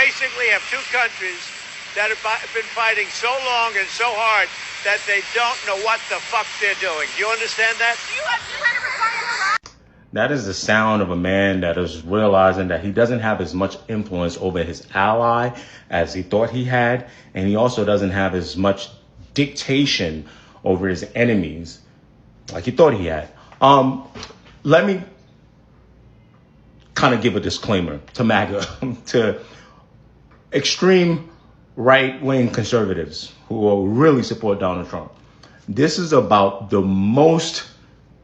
basically have two countries that have been fighting so long and so hard that they don't know what the fuck they're doing. Do you understand that? That is the sound of a man that is realizing that he doesn't have as much influence over his ally as he thought he had. And he also doesn't have as much dictation over his enemies like he thought he had. Let me kind of give a disclaimer to MAGA, to extreme right-wing conservatives who will really support Donald Trump. This is about the most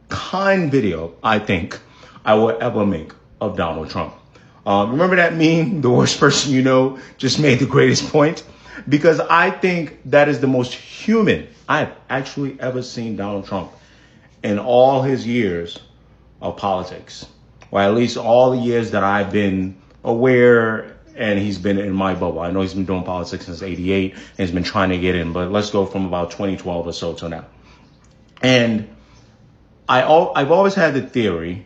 kind video I think I will ever make of Donald Trump. Remember that meme, the worst person you know just made the greatest point? Because I think that is the most human I've actually ever seen Donald Trump in all his years of politics, or at least all the years that I've been aware and he's been in my bubble. I know he's been doing politics since '88 and he's been trying to get in, but let's go from about 2012 or so to now. And I've always had the theory,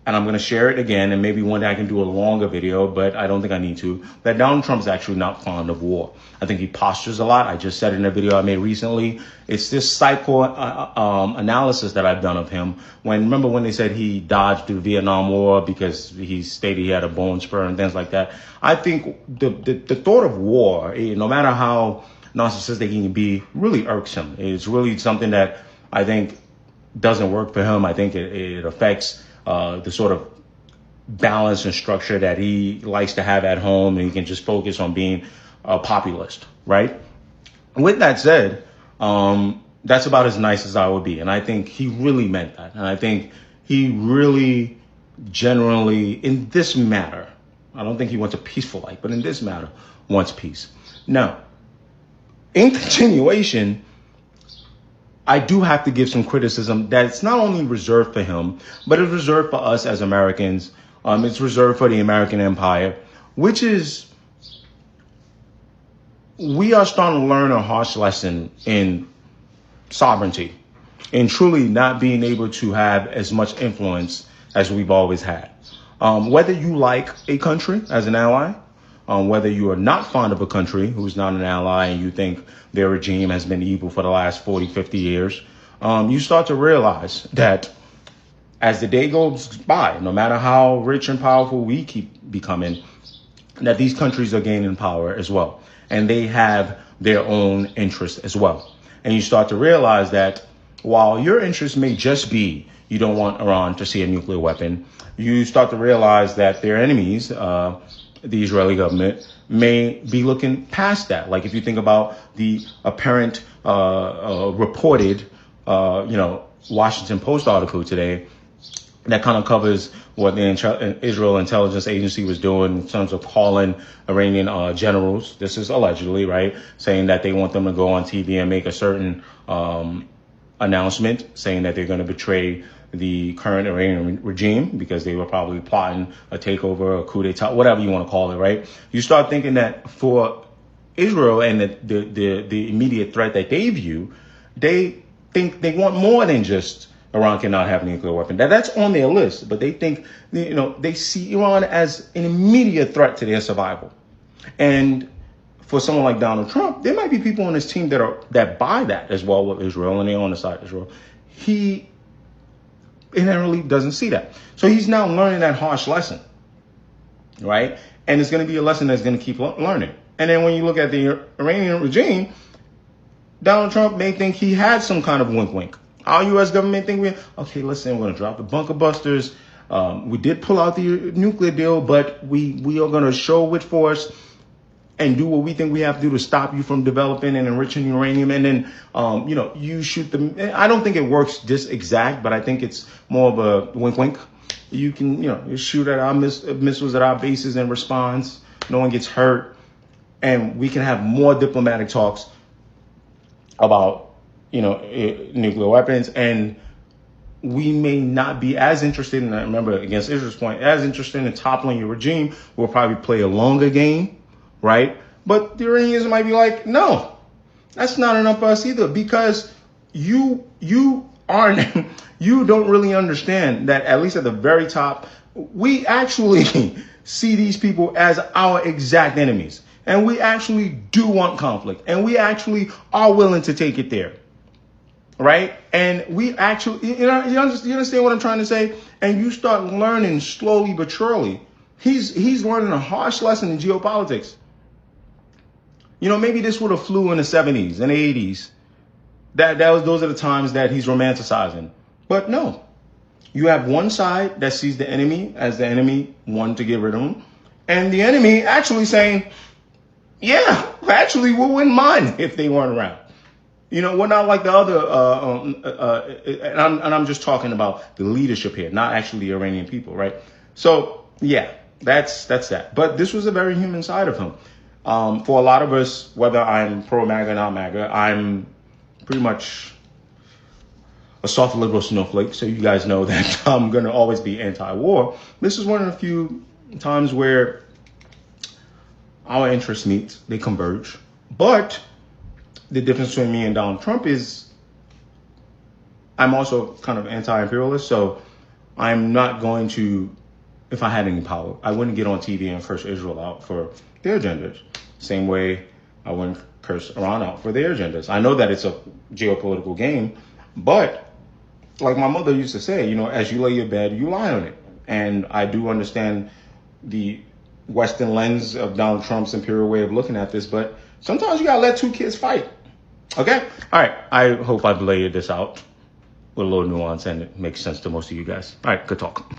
and I'm going to share it again, and maybe one day I can do a longer video, but I don't think I need to, that Donald Trump is actually not fond of war. I think he postures a lot. I just said in a video I made recently, it's this psycho analysis that I've done of him. Remember when they said he dodged the Vietnam War because he stated he had a bone spur and things like that? I think the thought of war, no matter how narcissistic he can be, really irks him. It's really something that I think doesn't work for him. I think it affects the sort of balance and structure that he likes to have at home, and he can just focus on being a populist, right? With that said, that's about as nice as I would be. And I think he really meant that. And I think he really generally, in this matter, I don't think he wants a peaceful life, but in this matter, wants peace. Now, in continuation, I do have to give some criticism that's not only reserved for him, but it's reserved for us as Americans. It's reserved for the American empire, which is, we are starting to learn a harsh lesson in sovereignty, in truly not being able to have as much influence as we've always had. Whether you like a country as an ally, whether you are not fond of a country who's not an ally and you think their regime has been evil for the last 40, 50 years, you start to realize that as the day goes by, no matter how rich and powerful we keep becoming, that these countries are gaining power as well. And they have their own interests as well. And you start to realize that while your interest may just be you don't want Iran to see a nuclear weapon, you start to realize that their enemies, the Israeli government, may be looking past that. Like if you think about the apparent reported, Washington Post article today that kind of covers what the Israel intelligence agency was doing in terms of calling Iranian generals. This is allegedly, right, saying that they want them to go on TV and make a certain announcement saying that they're going to betray the current Iranian regime because they were probably plotting a takeover, a coup d'etat, whatever you want to call it, right? You start thinking that for Israel and the immediate threat that they view, they think they want more than just Iran cannot have a nuclear weapon. That's on their list, but they think, they see Iran as an immediate threat to their survival. And for someone like Donald Trump, there might be people on his team that buy that as well with Israel, and they're on the side of Israel. He inherently doesn't see that. So he's now learning that harsh lesson, right? And it's going to be a lesson that's going to keep learning. And then when you look at the Iranian regime, Donald Trump may think he had some kind of wink-wink. Our U.S. government think okay, listen, we're going to drop the bunker busters. We did pull out the nuclear deal, but we are going to show with force and do what we think we have to do to stop you from developing and enriching uranium. And then, you shoot them. I don't think it works this exact, but I think it's more of a wink-wink. You can, you shoot at our missiles at our bases in response. No one gets hurt. And we can have more diplomatic talks about, nuclear weapons. And we may not be as interested in, I remember against Israel's point, as interested in toppling your regime. We'll probably play a longer game, right? But the Iranians might be like, no, that's not enough for us either, because you don't really understand that, at least at the very top, we actually see these people as our exact enemies. And we actually do want conflict. And we actually are willing to take it there. Right? And we actually, you understand what I'm trying to say? And you start learning slowly but surely. He's learning a harsh lesson in geopolitics. Maybe this would have flew in the 70s and 80s. Those are the times that he's romanticizing. But no. You have one side that sees the enemy as the enemy, wanting to get rid of him. And the enemy actually saying, yeah, actually, we wouldn't mind if they weren't around. We're not like the other, and I'm just talking about the leadership here, not actually the Iranian people, right? So, yeah, that's that. But this was a very human side of him. For a lot of us, whether I'm pro-MAGA or not MAGA, I'm pretty much a soft liberal snowflake, so you guys know that I'm going to always be anti-war. This is one of the few times where our interests meet, they converge. But the difference between me and Donald Trump is I'm also kind of anti-imperialist, so I'm not going to, if I had any power, I wouldn't get on TV and curse Israel out for their agendas. Same way I wouldn't curse Iran out for their agendas. I know that it's a geopolitical game, but like my mother used to say, as you lay your bed, you lie on it. And I do understand the Western lens of Donald Trump's imperial way of looking at this, but sometimes you gotta let two kids fight. Okay? All right. I hope I've laid this out with a little nuance and it makes sense to most of you guys. All right. Good talk.